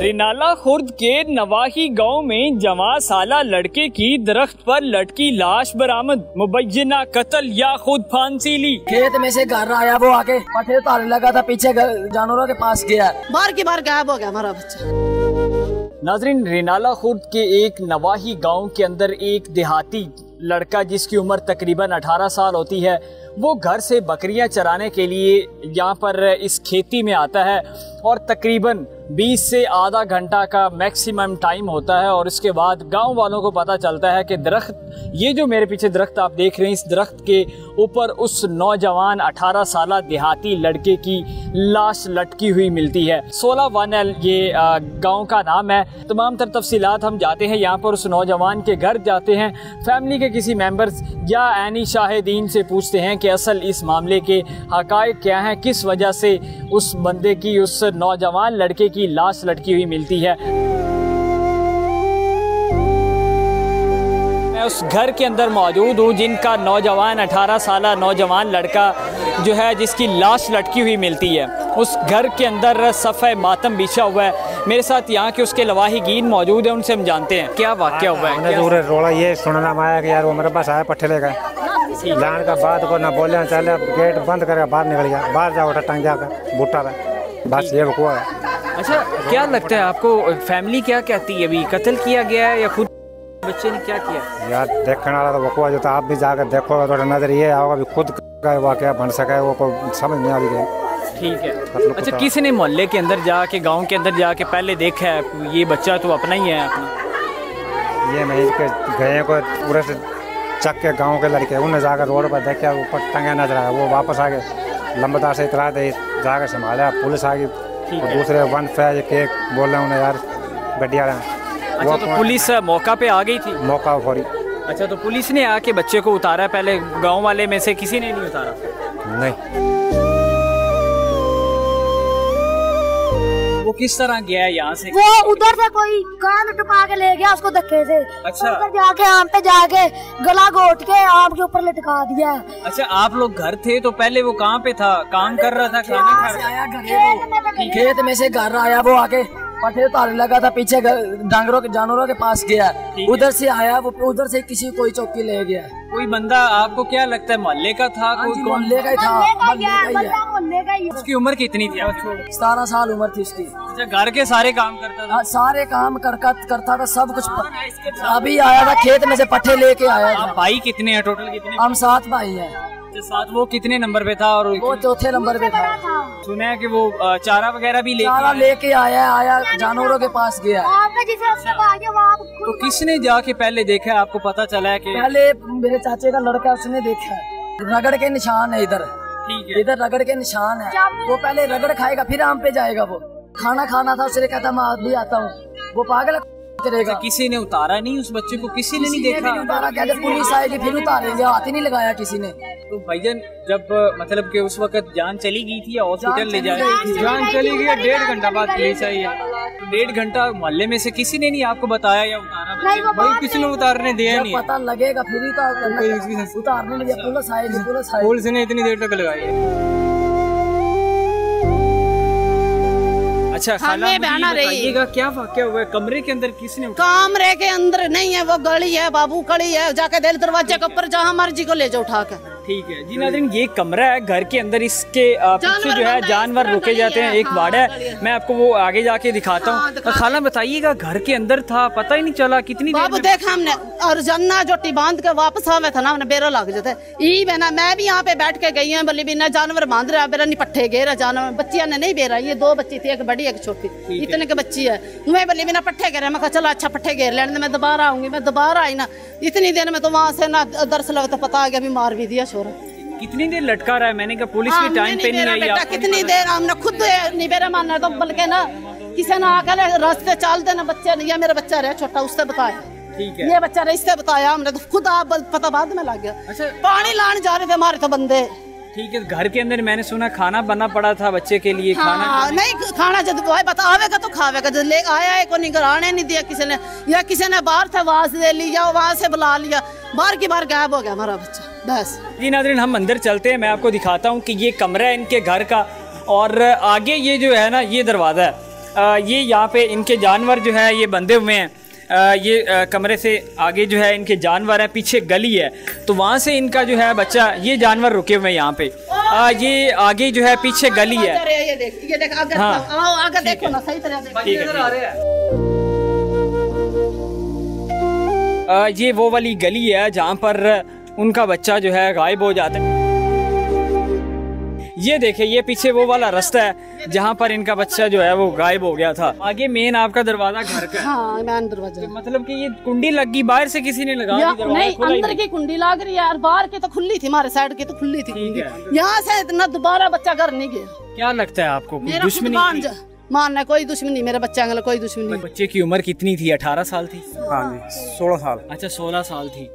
रिनाला खुर्द के नवाही गांव में जवां साला लड़के की दरख्त पर लटकी लाश बरामद। मुबैना कत्ल या खुद फांसी ली। खेत में से घर आया, वो आके पट्टे उतारने लगा था, पीछे जानवरों के पास गया, बार की बार गायब हो गया हमारा बच्चा। नाजरीन, रिनाला खुर्द के एक नवाही गांव के अंदर एक देहाती लड़का जिसकी उम्र तकरीबन 18 साल होती है, वो घर से बकरियां चराने के लिए यहाँ पर इस खेती में आता है और तकरीबन 20 से आधा घंटा का मैक्सिमम टाइम होता है। और उसके बाद गांव वालों को पता चलता है कि दरख्त, ये जो मेरे पीछे दरख्त आप देख रहे हैं, इस दरख्त के ऊपर उस नौजवान 18 साल देहाती लड़के की लाश लटकी हुई मिलती है। 16 वानल ये गांव का नाम है। तमाम तर तफसीलात हम जाते हैं यहाँ पर, उस नौजवान के घर जाते हैं, फैमिली के किसी मेंबर्स या ऐनी शाहिदीन से पूछते हैं कि असल इस मामले के हकायक क्या हैं, किस वजह से उस बंदे की, उस नौजवान लड़के की लाश लटकी हुई मिलती है। मैं उस घर के अंदर मौजूद हूँ जिनका नौजवान 18 साल नौजवान लड़का जो है, जिसकी लाश लटकी हुई मिलती है। उस घर के अंदर सफ़े मातम बिछा हुआ है। मेरे साथ यहाँ के उसके लवाहिगीन मौजूद है, उनसे हम जानते हैं क्या वाक़या हुआ है। रोड़ा ये सुनना आया कि यार वो मेरे पास आया, पट्टे ले गए, लाने का बाद को ना बोले, चले गेट बंद करके बाहर निकल गया, बाहर जाओ टंग जाकर बूटा रहा, बस ये हुआ है। अच्छा, क्या लगता है आपको, फैमिली क्या कहती है, अभी कत्ल किया गया है या खुद बच्चे ने क्या किया? यार देखने वाला तो वकुआ जो था, आप भी जाकर देखो, थोड़ा नजर ये आओगा भी खुद का वाकया बन सका है, वो को समझ नहीं आ रही है। ठीक है। अच्छा, किसी ने मोहल्ले के अंदर जाके, गांव के अंदर जाके पहले देखा है ये बच्चा तो अपना ही है अपना? ये नहीं कि गए को पूरे से चक के गाँव के लड़के, उन्हें जाकर रोड पर देखा, ऊपर टंगे नजर आया, वो वापस आ गए, लंबदार से इतला दे जाकर संभाला, पुलिस आ गई, दूसरे वन फैज के बोल रहे उन्हें यार गड्डिया रहे। अच्छा, तो पुलिस मौका पे आ गई थी? मौका फौरी। अच्छा, तो पुलिस ने आके बच्चे को उतारा, पहले गांव वाले में से किसी ने नहीं उतारा? नहीं। वो किस तरह गया है यहाँ से? वो उधर से कोई कान टपा के ले गया उसको धक्के से। अच्छा। उधर जाके आम पे जाके गला घोट के आम के ऊपर लटका दिया। अच्छा, आप लोग घर थे तो पहले वो कहाँ पे था, काम कर रहा था, खाना खा रहा था? खेत में से घर आया, वो आके पट्टे उतारने लगा था, पीछे जानवरों के पास गया, उधर से आया, वो उधर से किसी कोई चौकी ले गया। कोई बंदा आपको क्या लगता है मोहल्ले का था? कोई मोहल्ले का ही था, मोहल्ले का ही। उसकी उम्र कितनी थी? 17 साल उम्र थी उसकी। अच्छा, घर के सारे काम करता था? सारे काम करता था, सब कुछ। अभी आया था खेत में से पट्टे लेके आया था। भाई कितने हैं टोटल, कितने? हम 7 भाई हैं। साथ। वो कितने नंबर पे था? और वो चौथे नंबर पे था। सुना है कि वो चारा वगैरह भी लेके आया, जानवरों के पास गया। तो किसने जाके पहले देखा, आपको पता चला है कि? पहले मेरे चाचे का लड़का, उसने देखा है, रगड़ के निशान है इधर। ठीक है। इधर रगड़ के निशान है। वो पहले रगड़ खाएगा फिर आम पे जाएगा। वो खाना था, उसने कहता मैं भी आता हूँ। वो पागल करेगा। किसी ने उतारा नहीं उस बच्चे को? किसी ने नहीं देखा? उतारा, कहते पुलिस आएगी फिर उतारेंगे, हाथ ही नहीं लगाया किसी ने। तो भाईजान, जब मतलब कि उस वक्त जान चली गई थी या हॉस्पिटल ले जाए? जान चली गई, 1.5 घंटा बाद पुलिस आई है। तो 1.5 घंटा मोहल्ले में से किसी ने नहीं आपको बताया या उतारा? भाई किसी ने उतारने दिया नहीं? पता लगेगा फिर ही तो उतारने नहीं दिया। पुलिस ने इतनी देर तक लगाई। अच्छा, हमें बहना रहिएगा, क्या वाकया हुआ है? कमरे के अंदर किसने? कमरे के अंदर नहीं है, वो गली है बाबू, कड़ी है, जाके दिल दरवाजे के ऊपर जहाँ मर्जी को ले जाओ उठा के। ठीक है जी। नाज़रीन, ये कमरा है घर के अंदर, इसके पीछे जो है जानवर रुके जाते हैं, एक वाड़ा है, मैं आपको वो आगे जाके दिखाता हूँ। खाला बताइएगा, घर के अंदर था, पता ही नहीं चला कितनी बाबू देखा हमने, और जन्ना जोटी बांध के वापस आवे था ना, हमने बेरा लग जाते ई बहना। मैं भी यहाँ पे बैठ के गई हूँ, बल्ली बिना जानवर बांध रहा, बेरा नहीं पट्टे गेरा जानवर, बच्चियां ने नहीं बेरा, ये 2 बच्ची थी, एक बड़ी एक छोटी, इतने की बच्ची है। मैं बल्ली बिना पट्टे गेरा, मैं चला अच्छा पट्टे गेर लेने, मैं दोबारा आऊंगी। मैं दोबारा आई ना, इतनी देर में तो वहाँ से ना दर्श लगा तो पता आ गया भी मार भी दिया छोरा। कितनी देर लटका रहा है? मैंने कहा पुलिस भी टाइम पे नहीं आई। कितनी देर हमने खुद नहीं बेरा मानना, तो बल्कि ना किसी ने आकर रास्ते चलते ना, बच्चे ने, या मेरा बच्चा रहा छोटा, उससे बताया। ठीक है। ये बच्चा रहा, इससे बताया हमने, तो खुद आप पता बाद में लग गया। अच्छा, पानी लाने जा रहे थे हमारे तो बंदे। ठीक है। घर के अंदर मैंने सुना खाना बनना पड़ा था बच्चे के लिए। खाना नहीं, खाना जब बतावेगा तो खावेगा, जब ले आया है को नहीं आने नहीं दिया किसी ने, या किसी ने बाहर से आवाज दे ली या वहाँ से बुला लिया, बार की बार गायब हो गया हमारा बच्चा। बस जी नाज़रीन, हम अंदर चलते हैं, मैं आपको दिखाता हूँ कि ये कमरा है इनके घर का, और आगे ये जो है ना, ये दरवाज़ा है, ये यहाँ पे इनके जानवर जो है ये बंधे हुए हैं। ये कमरे से आगे जो है इनके जानवर है, पीछे गली है, तो वहाँ से इनका जो है बच्चा, ये जानवर रुके हुए हैं यहाँ पे। ये आगे जो है पीछे गली है। ये देख आगे, हाँ। आओ आगे देखो ना, सही तरह देखो। ये वो वाली गली है जहाँ पर उनका बच्चा जो है गायब हो जाता है। ये देखे, ये पीछे वो वाला रास्ता है जहाँ पर इनका बच्चा जो है वो गायब हो गया था। आगे मेन आपका दरवाजा घर का है। हाँ, मेन दरवाजा। मतलब कि ये कुंडी लगी, बाहर से किसी ने लगा दी? नहीं, अंदर की कुंडी लग रही है यार, बाहर की तो खुली थी, हमारे साइड की तो खुली थी कुंडी। यहाँ से इतना दोबारा बच्चा घर नहीं गया। क्या लगता है आपको, दुश्मनी? मानना कोई दुश्मनी, मेरे बच्चा का कोई दुश्मनी। बच्चे की उम्र कितनी थी? 18 साल थी? हाँ जी, 16 साल। अच्छा, 16 साल थी।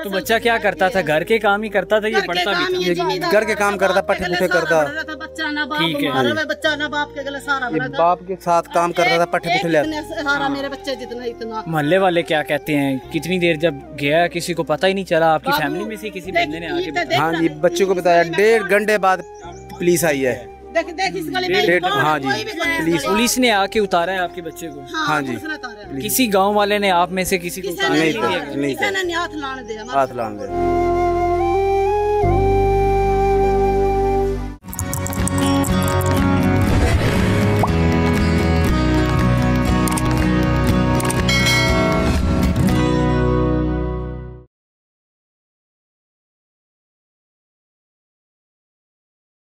तो बच्चा क्या करता था? घर के काम ही करता था, ये पढ़ता भी था? घर के काम करता, पट्टे पुट्टे करता। बच्चा ना बाप, ठीक है। बच्चा ना बाप के गले सारा बाप के साथ काम करता था, पट्टे पुट्टे लेता। सारा मेरे बच्चे जितना इतना। मोहल्ले वाले क्या कहते हैं? कितनी देर जब गया किसी को पता ही नहीं चला? आपकी फैमिली में से किसी बंदे ने आके बताया? हाँ जी, बच्चों को बताया। 1.5 घंटे बाद पुलिस आई है। देख इस गली में। हाँ जी, पुलिस ने आके उतारा है आपके बच्चे को? हाँ जी। किसी गांव वाले ने आप में से किसी को उतारा? नहीं, किसी ने हाथ लाने दिया। हाथ लाने दिया।